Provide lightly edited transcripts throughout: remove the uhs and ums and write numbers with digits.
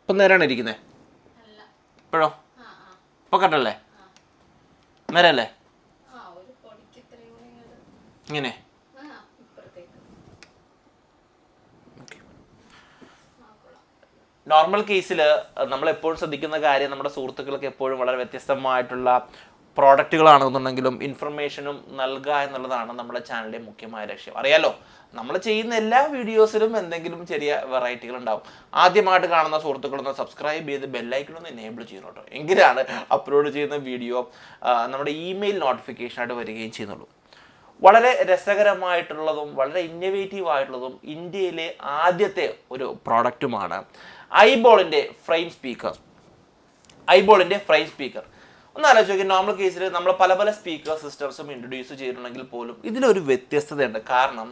ഇപ്പം നേരാണ് ഇരിക്കുന്നത്? ഇപ്പോഴോ? ഇപ്പൊ കട്ടല്ലേ? നേരല്ലേ? ഇങ്ങനെ നോർമൽ കേസിൽ നമ്മൾ എപ്പോഴും ശ്രദ്ധിക്കുന്ന കാര്യം നമ്മുടെ സുഹൃത്തുക്കൾക്ക് എപ്പോഴും വളരെ വ്യത്യസ്തമായിട്ടുള്ള പ്രോഡക്റ്റുകളാണെന്നുണ്ടെങ്കിലും ഇൻഫർമേഷനും നൽകുക എന്നുള്ളതാണ് നമ്മുടെ ചാനലിൻ്റെ മുഖ്യമായ ലക്ഷ്യം. അറിയാലോ, നമ്മൾ ചെയ്യുന്ന എല്ലാ വീഡിയോസിലും എന്തെങ്കിലും ചെറിയ വെറൈറ്റികൾ ഉണ്ടാവും. ആദ്യമായിട്ട് കാണുന്ന സുഹൃത്തുക്കളൊന്ന് സബ്സ്ക്രൈബ് ചെയ്ത് ബെല്ലൈക്കണൊന്ന് എനേബിൾ ചെയ്യണം കേട്ടോ. എങ്കിലാണ് അപ്ലോഡ് ചെയ്യുന്ന വീഡിയോ നമ്മുടെ ഇമെയിൽ നോട്ടിഫിക്കേഷനായിട്ട് വരികയും ചെയ്യുന്നുള്ളൂ. വളരെ രസകരമായിട്ടുള്ളതും വളരെ ഇന്നോവേറ്റീവ് ആയിട്ടുള്ളതും ഇന്ത്യയിലെ ആദ്യത്തെ ഒരു പ്രോഡക്റ്റുമാണ് ഐബോളിൻ്റെ ഫ്രെയിം സ്പീക്കർ. ഒന്ന് ആലോചിച്ച് നോക്കി, നോർമൽ കേസിൽ നമ്മൾ പല പല സ്പീക്കർ സിസ്റ്റംസും ഇൻട്രൊഡ്യൂസ് ചെയ്തിട്ടുണ്ടെങ്കിൽ പോലും ഇതിലൊരു വ്യത്യസ്തതയുണ്ട്. കാരണം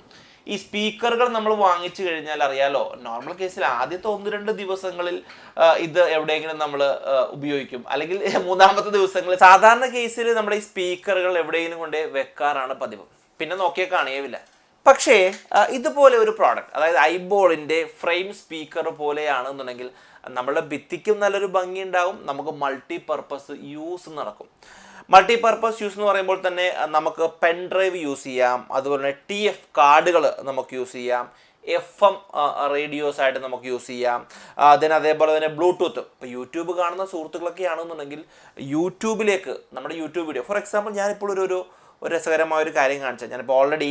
ഈ സ്പീക്കറുകൾ നമ്മൾ വാങ്ങിച്ചു കഴിഞ്ഞാൽ അറിയാലോ, നോർമൽ കേസിൽ ആദ്യത്തെ 1-2 ദിവസങ്ങളിൽ ഇത് എവിടെയെങ്കിലും നമ്മൾ ഉപയോഗിക്കും, അല്ലെങ്കിൽ മൂന്നാമത്തെ ദിവസങ്ങളിൽ സാധാരണ കേസിൽ നമ്മുടെ ഈ സ്പീക്കറുകൾ എവിടെയെങ്കിലും കൊണ്ട് വെക്കാറാണ് പതിവ്, പിന്നെ നോക്കിയാൽ കാണുകയില്ല. പക്ഷേ ഇതുപോലെ ഒരു പ്രോഡക്റ്റ്, അതായത് ഐബോളിൻ്റെ ഫ്രെയിം സ്പീക്കർ പോലെയാണെന്നുണ്ടെങ്കിൽ നമ്മളുടെ ഭിത്തിക്കും നല്ലൊരു ഭംഗി ഉണ്ടാവും, നമുക്ക് മൾട്ടി പർപ്പസ് യൂസ് നടക്കും. മൾട്ടി പർപ്പസ് യൂസ് എന്ന് പറയുമ്പോൾ തന്നെ നമുക്ക് പെൻ ഡ്രൈവ് യൂസ് ചെയ്യാം, അതുപോലെ തന്നെ TF കാർഡുകൾ നമുക്ക് യൂസ് ചെയ്യാം, FM റേഡിയോസ് ആയിട്ട് നമുക്ക് യൂസ് ചെയ്യാം, അതേപോലെ തന്നെ ബ്ലൂടൂത്ത്. ഇപ്പോൾ യൂട്യൂബ് കാണുന്ന സുഹൃത്തുക്കളൊക്കെ ആണെന്നുണ്ടെങ്കിൽ യൂട്യൂബിലേക്ക് നമ്മുടെ യൂട്യൂബ് വീഡിയോ, ഫോർ എക്സാമ്പിൾ ഞാനിപ്പോൾ ഒരു രസകരമായ ഒരു കാര്യം കാണിച്ചാൽ, ഞാനിപ്പോൾ ഓൾറെഡി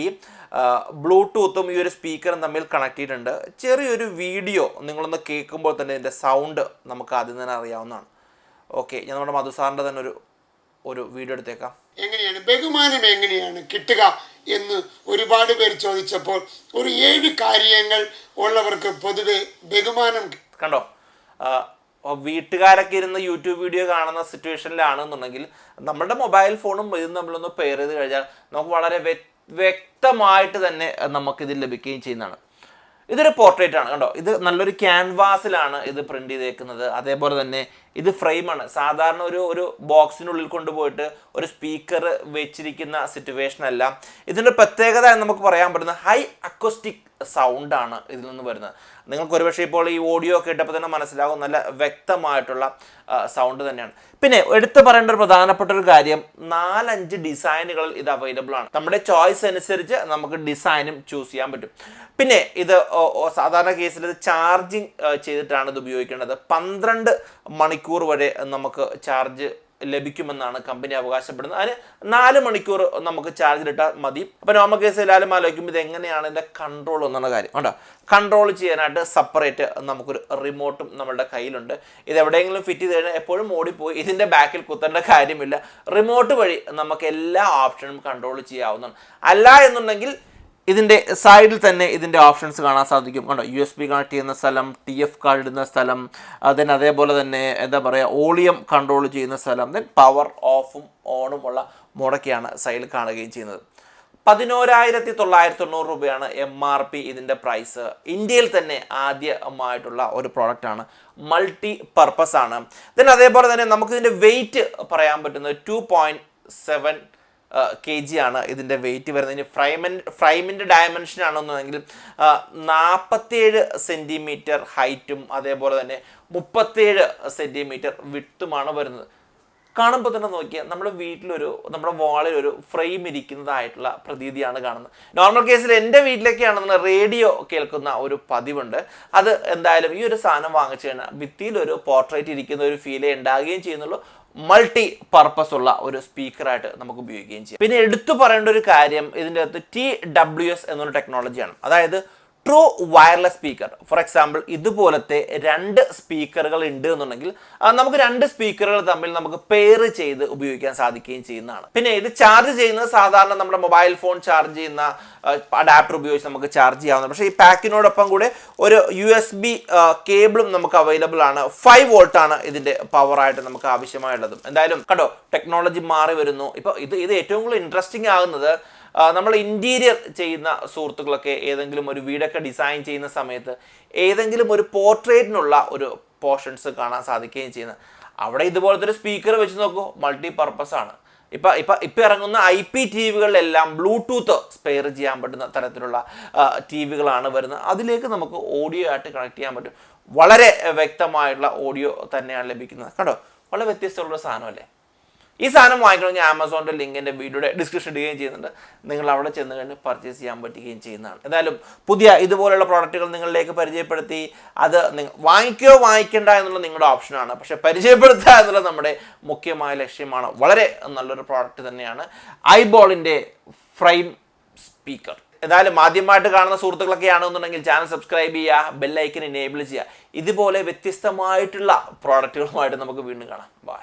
ബ്ലൂടൂത്തും ഈ ഒരു സ്പീക്കറും തമ്മിൽ കണക്ട് ചെയ്തിട്ടുണ്ട്. ചെറിയൊരു വീഡിയോ നിങ്ങളൊന്ന് കേൾക്കുമ്പോൾ തന്നെ ഇതിൻ്റെ സൗണ്ട് നമുക്ക് ആദ്യം തന്നെ അറിയാവുന്നതാണ്. ഓക്കെ, ഞാൻ നമ്മുടെ മധുസാറിൻ്റെ തന്നെ ഒരു വീഡിയോ എടുത്തേക്കാം. എങ്ങനെയാണ് ബഹുമാനം എങ്ങനെയാണ് കിട്ടുക എന്ന് ഒരുപാട് പേർ ചോദിച്ചപ്പോൾ ഒരു 7 കാര്യങ്ങൾ ഉള്ളവർക്ക് പൊതുവെ ബഹുമാനം കണ്ടോ. വീട്ടുകാരൊക്കെ ഇരുന്ന് യൂട്യൂബ് വീഡിയോ കാണുന്ന സിറ്റുവേഷനിലാണെന്നുണ്ടെങ്കിൽ നമ്മുടെ മൊബൈൽ ഫോണും ഇതും നമ്മളൊന്ന് പെയർ ചെയ്ത് കഴിഞ്ഞാൽ നമുക്ക് വളരെ വ്യക്തമായിട്ട് തന്നെ നമുക്കിത് ലഭിക്കുകയും ചെയ്യുന്നതാണ്. ഇതൊരു പോർട്രേറ്റ് ആണ് കണ്ടോ, ഇത് നല്ലൊരു ക്യാൻവാസിലാണ് ഇത് പ്രിന്റ് ചെയ്തേക്കുന്നത്. അതേപോലെ തന്നെ ഇത് ഫ്രെയിമാണ്. സാധാരണ ഒരു ബോക്സിനുള്ളിൽ കൊണ്ടുപോയിട്ട് ഒരു സ്പീക്കർ വെച്ചിരിക്കുന്ന സിറ്റുവേഷൻ അല്ല. ഇതിൻ്റെ പ്രത്യേകത എന്ന് നമുക്ക് പറയാൻ പറ്റുന്ന ഹൈ അക്കോസ്റ്റിക് സൗണ്ടാണ് ഇതിൽ നിന്ന് വരുന്നത്. നിങ്ങൾക്ക് ഒരുപക്ഷെ ഇപ്പോൾ ഈ ഓഡിയോ കേട്ടപ്പോൾ തന്നെ മനസ്സിലാകും, നല്ല വ്യക്തമായിട്ടുള്ള സൗണ്ട് തന്നെയാണ്. പിന്നെ എടുത്തു പറയേണ്ട ഒരു പ്രധാനപ്പെട്ട ഒരു കാര്യം, 4-5 ഡിസൈനുകളിൽ ഇത് അവൈലബിൾ ആണ്. നമ്മുടെ ചോയ്സ് അനുസരിച്ച് നമുക്ക് ഡിസൈനും ചൂസ് ചെയ്യാൻ പറ്റും. പിന്നെ ഇത് സാധാരണ കേസിൽ ഇത് ചാർജിങ് ചെയ്തിട്ടാണ് ഇത് ഉപയോഗിക്കേണ്ടത്. 12 മണിക്കൂർ വരെ നമുക്ക് ചാർജ് ലഭിക്കുമെന്നാണ് കമ്പനി അവകാശപ്പെടുന്നത്. അതിന് 4 മണിക്കൂർ നമുക്ക് ചാർജിലിട്ടാൽ മതി. അപ്പോൾ നോർമൽ കേസ് എല്ലാവരും ആലോചിക്കുമ്പോൾ ഇത് എങ്ങനെയാണ് ഇതിൻ്റെ കൺട്രോൾ എന്നുള്ള കാര്യം കേട്ടോ. കൺട്രോൾ ചെയ്യാനായിട്ട് സെപ്പറേറ്റ് നമുക്കൊരു റിമോട്ടും നമ്മുടെ കയ്യിലുണ്ട്. ഇത് എവിടെയെങ്കിലും ഫിറ്റ് ചെയ്ത് കഴിഞ്ഞാൽ എപ്പോഴും ഓടിപ്പോയി ഇതിൻ്റെ ബാക്കിൽ കുത്തേണ്ട കാര്യമില്ല. റിമോട്ട് വഴി നമുക്ക് എല്ലാ ഓപ്ഷനും കൺട്രോൾ ചെയ്യാവുന്നതാണ്. അല്ല എന്നുണ്ടെങ്കിൽ ഇതിൻ്റെ സൈഡിൽ തന്നെ ഇതിൻ്റെ ഓപ്ഷൻസ് കാണാൻ സാധിക്കും. കണ്ടോ, USB കണക്ട് ചെയ്യുന്ന സ്ഥലം, TF കാർഡ് ഇടുന്ന സ്ഥലം, അതേപോലെ തന്നെ എന്താ പറയുക, വോളിയം കൺട്രോൾ ചെയ്യുന്ന സ്ഥലം, ദെൻ പവർ ഓഫും ഓണും ഉള്ള മോഡൊക്കെയാണ് സൈഡിൽ കാണുകയും ചെയ്യുന്നത്. 11,990 രൂപയാണ് MRP ഇതിൻ്റെ പ്രൈസ്. ഇന്ത്യയിൽ തന്നെ ആദ്യമായിട്ടുള്ള ഒരു പ്രോഡക്റ്റാണ്, മൾട്ടി പർപ്പസ് ആണ്. ദെൻ അതേപോലെ തന്നെ നമുക്കിതിൻ്റെ വെയിറ്റ് പറയാൻ പറ്റുന്നത് 2.7 kg ആണ് ഇതിൻ്റെ വെയിറ്റ് വരുന്നത്. ഇനി ഫ്രെയിമിൻ്റെ ഡയമെൻഷൻ ആണെന്നുണ്ടെങ്കിൽ 47 സെൻറ്റിമീറ്റർ ഹൈറ്റും അതേപോലെ തന്നെ 37 സെൻറ്റിമീറ്റർ വിട്ടുമാണ് വരുന്നത്. കാണുമ്പോൾ തന്നെ നോക്കിയാൽ നമ്മുടെ നമ്മുടെ വാളിൽ ഒരു ഫ്രെയിം ഇരിക്കുന്നതായിട്ടുള്ള പ്രതീതിയാണ് കാണുന്നത്. നോർമൽ കേസിൽ എൻ്റെ വീട്ടിലേക്കാണെന്നുണ്ടെങ്കിൽ റേഡിയോ കേൾക്കുന്ന ഒരു പതിവുണ്ട്. അത് എന്തായാലും ഈ ഒരു സാധനം വാങ്ങിച്ചു കഴിഞ്ഞാൽ ഭിത്തിയിലൊരു പോർട്രേറ്റ് ഇരിക്കുന്ന ഒരു ഫീലേ ഉണ്ടാകുകയും ചെയ്യുന്നുള്ളൂ. മൾട്ടി പർപ്പസ് ഉള്ള ഒരു സ്പീക്കറായിട്ട് നമുക്ക് ഉപയോഗിക്കുകയും ചെയ്യാം. പിന്നെ എടുത്തു പറയേണ്ട ഒരു കാര്യം, ഇതിൻ്റെ അകത്ത് TWS എന്നൊരു ടെക്നോളജിയാണ്, അതായത് true wireless speaker. For example ഇതുപോലത്തെ 2 സ്പീക്കറുകൾ ഉണ്ട് എന്നുണ്ടെങ്കിൽ നമുക്ക് 2 സ്പീക്കറുകൾ തമ്മിൽ നമുക്ക് പെയർ ചെയ്ത് ഉപയോഗിക്കാൻ സാധിക്കുകയും ചെയ്യുന്നതാണ്. പിന്നെ ഇത് ചാർജ് ചെയ്യുന്നത് സാധാരണ നമ്മുടെ മൊബൈൽ ഫോൺ ചാർജ് ചെയ്യുന്ന അഡാപ്റ്റർ ഉപയോഗിച്ച് നമുക്ക് ചാർജ് ചെയ്യാവുന്നതാണ്. പക്ഷേ ഈ പാക്കിനോടൊപ്പം കൂടെ ഒരു USB കേബിളും നമുക്ക് അവൈലബിൾ ആണ്. 5 വോൾട്ട് ആണ് ഇതിൻ്റെ പവറായിട്ട് നമുക്ക് ആവശ്യമായുള്ളത്. എന്തായാലും കണ്ടോ, ടെക്നോളജി മാറി വരുന്നു. ഇപ്പോൾ ഇത് ഏറ്റവും കൂടുതൽ ഇൻട്രസ്റ്റിംഗ് ആകുന്നത്, നമ്മൾ ഇൻറ്റീരിയർ ചെയ്യുന്ന സുഹൃത്തുക്കളൊക്കെ ഏതെങ്കിലും ഒരു വീടൊക്കെ ഡിസൈൻ ചെയ്യുന്ന സമയത്ത് ഏതെങ്കിലും ഒരു പോർട്രേറ്റിനുള്ള ഒരു പോർഷൻസ് കാണാൻ സാധിക്കുകയും ചെയ്യുന്നത്. അവിടെ ഇതുപോലത്തെ ഒരു സ്പീക്കർ വെച്ച് നോക്കൂ, മൾട്ടി പർപ്പസ് ആണ്. ഇപ്പം ഇറങ്ങുന്ന IPTVകളിലെല്ലാം ബ്ലൂടൂത്ത് സ്പെയർ ചെയ്യാൻ പറ്റുന്ന തരത്തിലുള്ള TVകളാണ് വരുന്നത്. അതിലേക്ക് നമുക്ക് ഓഡിയോ ആയിട്ട് കണക്ട് ചെയ്യാൻ പറ്റും. വളരെ വ്യക്തമായിട്ടുള്ള ഓഡിയോ തന്നെയാണ് ലഭിക്കുന്നത്. കണ്ടോ, വളരെ വ്യത്യസ്തമുള്ള സാധനമല്ലേ. ഈ സാധനം വാങ്ങിക്കണമെങ്കിൽ ആമസോണിൻ്റെ ലിങ്ക് എൻ്റെ വീഡിയോയുടെ ഡിസ്ക്രിപ്ഷൻ ഇടുകയും ചെയ്യുന്നുണ്ട്. നിങ്ങൾ അവിടെ ചെന്ന് കഴിഞ്ഞ് പർച്ചേസ് ചെയ്യാൻ പറ്റുകയും ചെയ്യുന്നതാണ്. എന്തായാലും പുതിയ ഇതുപോലുള്ള പ്രോഡക്റ്റുകൾ നിങ്ങളിലേക്ക് പരിചയപ്പെടുത്തി. അത് വാങ്ങിക്കോ വാങ്ങിക്കേണ്ട എന്നുള്ള നിങ്ങളുടെ ഓപ്ഷനാണ്. പക്ഷേ പരിചയപ്പെടുത്തുക എന്നുള്ള നമ്മുടെ മുഖ്യമായ ലക്ഷ്യമാണ്. വളരെ നല്ലൊരു പ്രോഡക്റ്റ് തന്നെയാണ് ഐബോളിൻ്റെ ഫ്രെയിം സ്പീക്കർ. എന്തായാലും ആദ്യമായിട്ട് കാണുന്ന സുഹൃത്തുക്കളൊക്കെ ആണെന്നുണ്ടെങ്കിൽ ചാനൽ സബ്സ്ക്രൈബ് ചെയ്യുക, ബെല്ലൈക്കൻ എനേബിൾ ചെയ്യുക. ഇതുപോലെ വ്യത്യസ്തമായിട്ടുള്ള പ്രോഡക്റ്റുകളുമായിട്ട് നമുക്ക് വീണ്ടും കാണാം. ബൈ.